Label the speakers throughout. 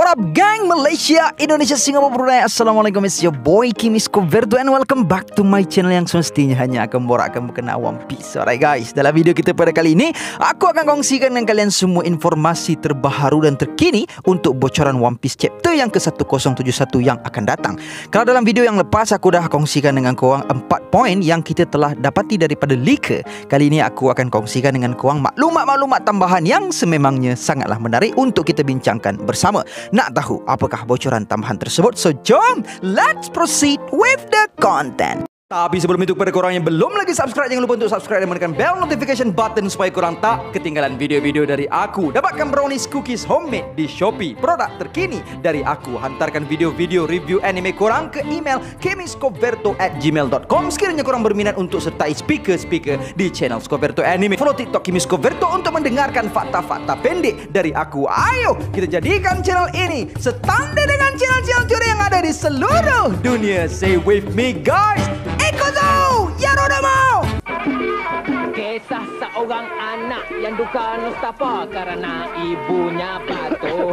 Speaker 1: What up gang, Malaysia, Indonesia, Singapura, Brunei. Assalamualaikum, it's your boy Kim Iskoverto and welcome back to my channel yang semestinya hanya akan borakkan berkenaan One Piece. Alright guys, dalam video kita pada kali ini aku akan kongsikan dengan kalian semua informasi terbaru dan terkini untuk bocoran One Piece chapter yang ke-1071 yang akan datang. Kalau dalam video yang lepas aku dah kongsikan dengan korang 4 poin yang kita telah dapati daripada leaker. Kali ini aku akan kongsikan dengan korang maklumat-maklumat tambahan yang sememangnya sangatlah menarik untuk kita bincangkan bersama. Nak tahu apakah bocoran tambahan tersebut? So jom, let's proceed with the content. Tapi sebelum itu, kepada korang yang belum lagi subscribe, jangan lupa untuk subscribe dan menekan bell notification button supaya korang tak ketinggalan video-video dari aku. Dapatkan brownies cookies homemade di Shopee, produk terkini dari aku. Hantarkan video-video review anime korang ke email kimiskoverto@gmail.com sekiranya korang berminat untuk sertai speaker-speaker di channel Skoverto Anime. Follow TikTok Kimiskoverto untuk mendengarkan fakta-fakta pendek dari aku. Ayo kita jadikan channel ini setandai dengan channel-channel teori yang ada di seluruh dunia. Say with me guys, Ikuzo Yarodamo.
Speaker 2: Kisah seorang anak yang duka nustapa karena ibunya batu.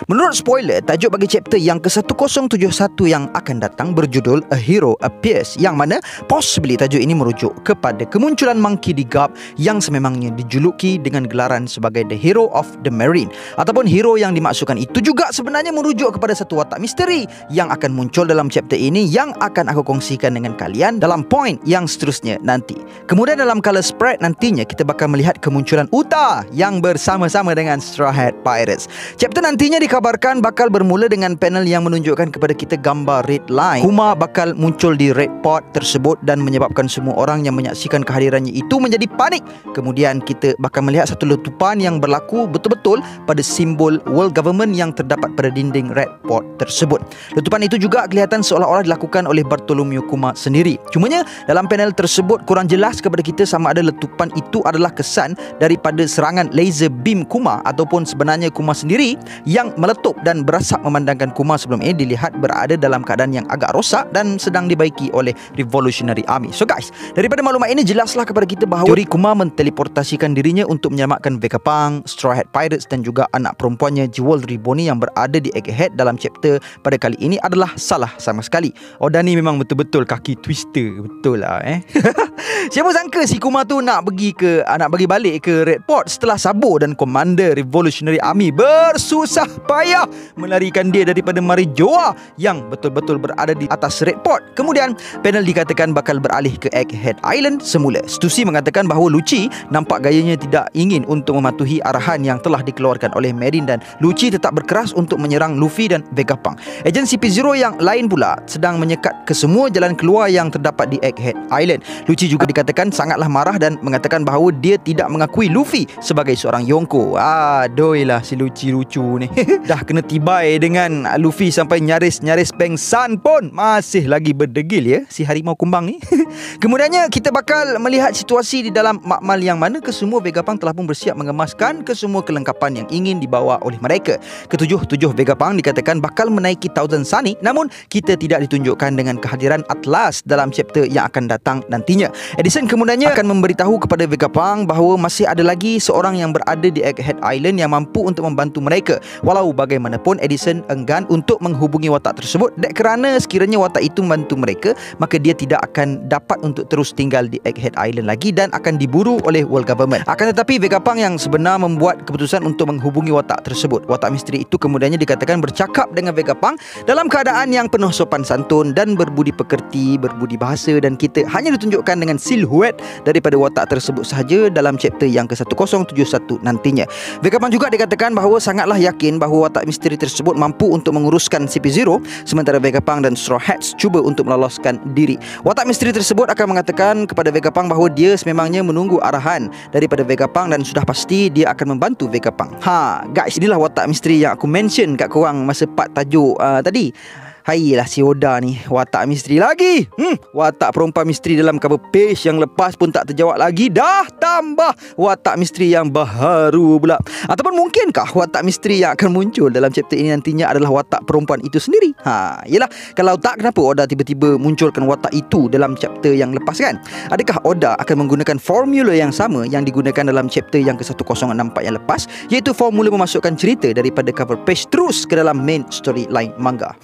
Speaker 1: Menurut spoiler, tajuk bagi chapter yang ke-1071 yang akan datang berjudul A Hero Appears, yang mana possibly tajuk ini merujuk kepada kemunculan Monkey D. Garp yang sememangnya dijuluki dengan gelaran sebagai The Hero of the Marine, ataupun hero yang dimaksudkan itu juga sebenarnya merujuk kepada satu watak misteri yang akan muncul dalam chapter ini yang akan aku kongsikan dengan kalian dalam poin yang seterusnya nanti. Kemudian dalam color spread nantinya kita bakal melihat kemunculan Uta yang bersama-sama dengan Straw Hat Pirates. Chapter nantinya dikabarkan bakal bermula dengan panel yang menunjukkan kepada kita gambar red line. Kuma bakal muncul di red pot tersebut dan menyebabkan semua orang yang menyaksikan kehadirannya itu menjadi panik. Kemudian kita bakal melihat satu letupan yang berlaku betul-betul pada simbol world government yang terdapat pada dinding red pot tersebut. Letupan itu juga kelihatan seolah-olah dilakukan oleh Bartholomew Kuma sendiri. Cumanya dalam panel tersebut kurang jelas kepada kita sama ada letupan itu adalah kesan daripada serangan laser beam Kuma ataupun sebenarnya Kuma sendiri yang meletup dan berasap memandangkan Kuma sebelum ini dilihat berada dalam keadaan yang agak rosak dan sedang dibaiki oleh Revolutionary Army. So guys, daripada maklumat ini jelaslah kepada kita bahawa teori Kuma menteleportasikan dirinya untuk menyelamatkan Vegapunk, Straw Hat Pirates dan juga anak perempuannya Jewelry Bonnie yang berada di Egghead dalam chapter pada kali ini adalah salah sama sekali. Oda ni memang betul-betul kaki twister. Betul lah Siapa sangka si Kuma tu nak bagi balik ke Red Port setelah Sabo dan Commander Revolutionary Army bersusah payah melarikan dia daripada Marijoa yang betul-betul berada di atas Red Port. Kemudian panel dikatakan bakal beralih ke Egghead Island semula. Stussy mengatakan bahawa Lucci nampak gayanya tidak ingin untuk mematuhi arahan yang telah dikeluarkan oleh Marine dan Lucci tetap berkeras untuk menyerang Luffy dan Vegapunk. Ejen CP0 yang lain pula sedang menyekat ke semua jalan keluar yang terdapat di Egghead Island. Lucci juga dikatakan sangatlah marah dan mengatakan bahawa dia tidak mengakui Luffy sebagai seorang Yonko. Doi lah si Lucci lucu ni. Dah kena tibai dengan Luffy sampai nyaris-nyaris pengsan pun masih lagi berdegil ya si harimau kumbang ni. Kemudiannya kita bakal melihat situasi di dalam makmal yang mana kesemua Vegapunk telah pun bersiap mengemaskan kesemua kelengkapan yang ingin dibawa oleh mereka. Ketujuh Vegapunk dikatakan bakal menaiki Thousand Sunny, namun kita tidak ditunjukkan dengan kehadiran Atlas dalam chapter yang akan datang nantinya. Edison kemudiannya akan memberitahu kepada Vegapunk bahawa masih ada lagi seorang yang berada di Egghead Island yang mampu untuk membantu mereka. Walau bagaimanapun Edison enggan untuk menghubungi watak tersebut kerana sekiranya watak itu membantu mereka, maka dia tidak akan dapat untuk terus tinggal di Egghead Island lagi dan akan diburu oleh world government. Akan tetapi Vegapunk yang sebenar membuat keputusan untuk menghubungi watak tersebut. Watak misteri itu kemudiannya dikatakan bercakap dengan Vegapunk dalam keadaan yang penuh sopan santun dan berbudi pekerti, berbudi bahasa, dan kita hanya ditunjukkan dengan siluet daripada watak tersebut sahaja dalam chapter yang ke-1071 nantinya. Vegapunk juga dikatakan bahawa sangatlah yakin bahawa watak misteri tersebut mampu untuk menguruskan CP0 sementara Vegapunk dan Straw Hats cuba untuk meloloskan diri. Watak misteri tersebut akan mengatakan kepada Vegapunk bahawa dia sememangnya menunggu arahan daripada Vegapunk dan sudah pasti dia akan membantu Vegapunk. Guys, inilah watak misteri yang aku mention kat korang masa part tajuk tadi. Hailah si Oda ni, watak misteri lagi. Watak perempuan misteri dalam cover page yang lepas pun tak terjawab lagi. Dah tambah watak misteri yang baharu pula. Ataupun mungkinkah watak misteri yang akan muncul dalam chapter ini nantinya adalah watak perempuan itu sendiri? Yelah, kalau tak, kenapa Oda tiba-tiba munculkan watak itu dalam chapter yang lepas kan? Adakah Oda akan menggunakan formula yang sama yang digunakan dalam chapter yang ke-1064 yang lepas, iaitu formula memasukkan cerita daripada cover page terus ke dalam main storyline manga?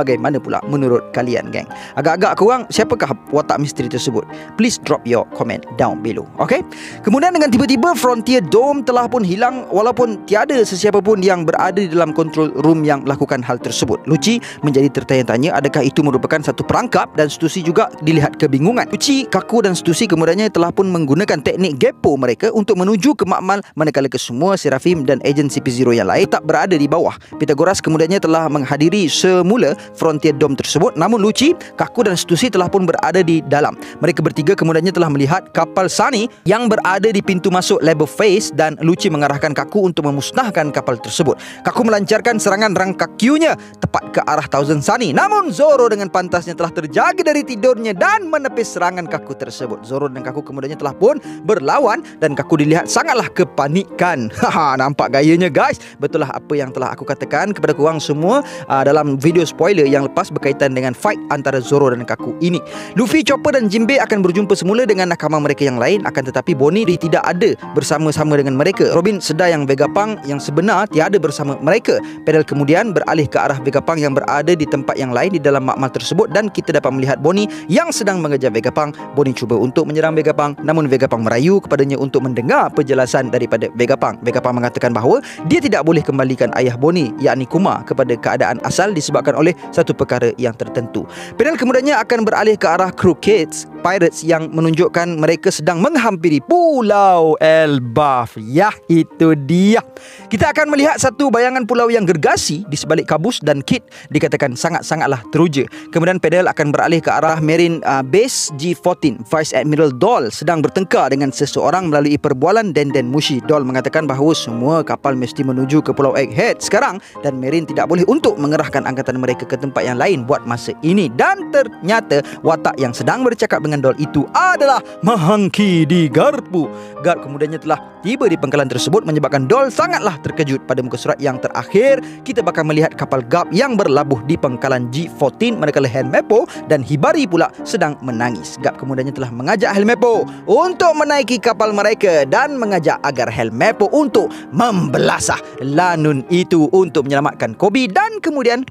Speaker 1: Bagaimana pula menurut kalian, geng? Agak-agak korang, siapakah watak misteri tersebut? Please drop your comment down below. Okay? Kemudian dengan tiba-tiba Frontier Dome telah pun hilang, walaupun tiada sesiapa pun yang berada di dalam control room yang melakukan hal tersebut. Lucci menjadi tertanya-tanya adakah itu merupakan satu perangkap, dan Stussy juga dilihat kebingungan. Lucci, Kaku dan Stussy kemudiannya telah pun menggunakan teknik Geppo mereka untuk menuju ke makmal, manakala kesemua Seraphim dan agen CP0 yang lain tak berada di bawah. Pythagoras kemudiannya telah menghadiri semula Frontier Dome tersebut, namun Lucci, Kaku dan Stussy telah pun berada di dalam. Mereka bertiga kemudiannya telah melihat kapal Sunny yang berada di pintu masuk Labor Phase, dan Lucci mengarahkan Kaku untuk memusnahkan kapal tersebut. Kaku melancarkan serangan rangka Q-nya tepat ke arah Thousand Sunny, namun Zoro dengan pantasnya telah terjaga dari tidurnya dan menepis serangan Kaku tersebut. Zoro dan Kaku kemudiannya telah pun berlawan, dan Kaku dilihat sangatlah kepanikan. Nampak gayanya, guys? Betul lah apa yang telah aku katakan kepada korang semua dalam video spoiler yang lepas berkaitan dengan fight antara Zoro dan Kaku ini. Luffy, Chopper dan Jinbei akan berjumpa semula dengan nakama mereka yang lain, akan tetapi Bonnie tidak ada bersama-sama dengan mereka. Robin sedar yang Vegapunk yang sebenar tiada bersama mereka. Pedal kemudian beralih ke arah Vegapunk yang berada di tempat yang lain di dalam makmal tersebut, dan kita dapat melihat Bonnie yang sedang mengejar Vegapunk. Bonnie cuba untuk menyerang Vegapunk, namun Vegapunk merayu kepadanya untuk mendengar penjelasan daripada Vegapunk. Vegapunk mengatakan bahawa dia tidak boleh kembalikan ayah Bonnie, yakni Kuma, kepada keadaan asal disebabkan oleh satu perkara yang tertentu. Pedal kemudiannya akan beralih ke arah Crooked's Pirates yang menunjukkan mereka sedang menghampiri Pulau Elbaf. Ya, itu dia. Kita akan melihat satu bayangan pulau yang gergasi di sebalik kabus, dan Kid dikatakan sangat-sangatlah teruja. Kemudian Pedal akan beralih ke arah Marine Base G14. Vice Admiral Doll sedang bertengkar dengan seseorang melalui perbualan Denden Mushi. Doll mengatakan bahawa semua kapal mesti menuju ke Pulau Egghead sekarang, dan Marine tidak boleh untuk mengerahkan angkatan mereka ke tempat yang lain buat masa ini. Dan ternyata watak yang sedang bercakap dengan Doll itu adalah Mahangki di Garpu. Garp kemudiannya telah tiba di pangkalan tersebut, menyebabkan Doll sangatlah terkejut. Pada muka surat yang terakhir, kita bakal melihat kapal Garp yang berlabuh di pangkalan G14, manakala Helmeppo dan Hibari pula sedang menangis. Garp kemudiannya telah mengajak Helmeppo untuk menaiki kapal mereka dan mengajak agar Helmeppo untuk membelasah lanun itu untuk menyelamatkan Koby. Dan kemudian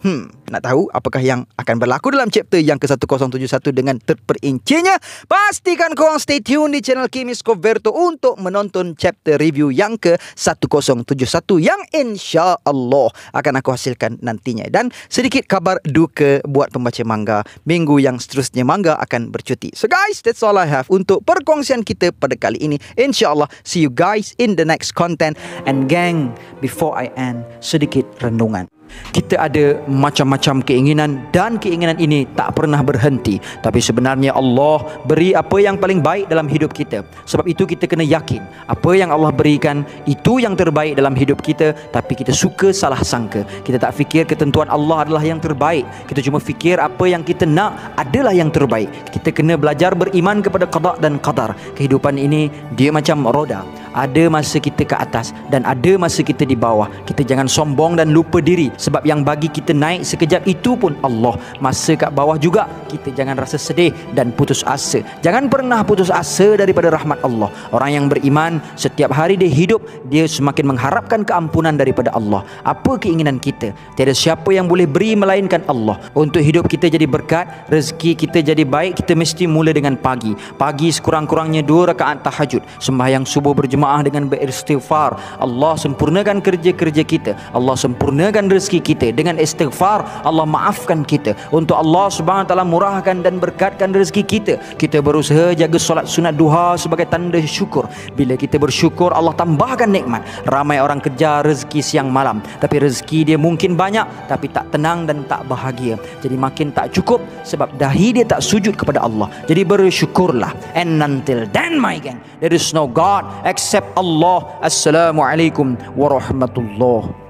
Speaker 1: nak tahu apakah yang akan berlaku dalam chapter yang ke-1071 dengan terperincinya? Pastikan korang stay tune di channel Kimis Coverto untuk menonton chapter review yang ke-1071 yang insya-Allah akan aku hasilkan nantinya. Dan sedikit kabar duka buat pembaca manga, minggu yang seterusnya manga akan bercuti. So guys, that's all I have untuk perkongsian kita pada kali ini. InsyaAllah, see you guys in the next content. And gang, before I end, sedikit renungan. Kita ada macam-macam keinginan, dan keinginan ini tak pernah berhenti. Tapi sebenarnya Allah beri apa yang paling baik dalam hidup kita. Sebab itu kita kena yakin apa yang Allah berikan itu yang terbaik dalam hidup kita. Tapi kita suka salah sangka. Kita tak fikir ketentuan Allah adalah yang terbaik. Kita cuma fikir apa yang kita nak adalah yang terbaik. Kita kena belajar beriman kepada qada dan qadar. Kehidupan ini dia macam roda. Ada masa kita ke atas dan ada masa kita di bawah. Kita jangan sombong dan lupa diri, sebab yang bagi kita naik sekejap itu pun Allah. Masa kat bawah juga kita jangan rasa sedih dan putus asa. Jangan pernah putus asa daripada rahmat Allah. Orang yang beriman, setiap hari dia hidup, dia semakin mengharapkan keampunan daripada Allah. Apa keinginan kita? Tiada siapa yang boleh beri melainkan Allah. Untuk hidup kita jadi berkat, rezeki kita jadi baik, kita mesti mula dengan pagi. Pagi sekurang-kurangnya 2 rakaat tahajud, sembahyang subuh berjemaah dengan beristighfar. Allah sempurnakan kerja-kerja kita. Allah sempurnakan rezeki kita. Dengan istighfar, Allah maafkan kita. Untuk Allah Subhanahu Wa Taala murahkan dan berkatkan rezeki kita. Kita berusaha jaga solat sunat duha sebagai tanda syukur. Bila kita bersyukur, Allah tambahkan nikmat. Ramai orang kejar rezeki siang malam, tapi rezeki dia mungkin banyak tapi tak tenang dan tak bahagia. Jadi makin tak cukup sebab dahi dia tak sujud kepada Allah. Jadi bersyukurlah. And until then, my gang, there is no God except Allah. Assalamualaikum warahmatullahi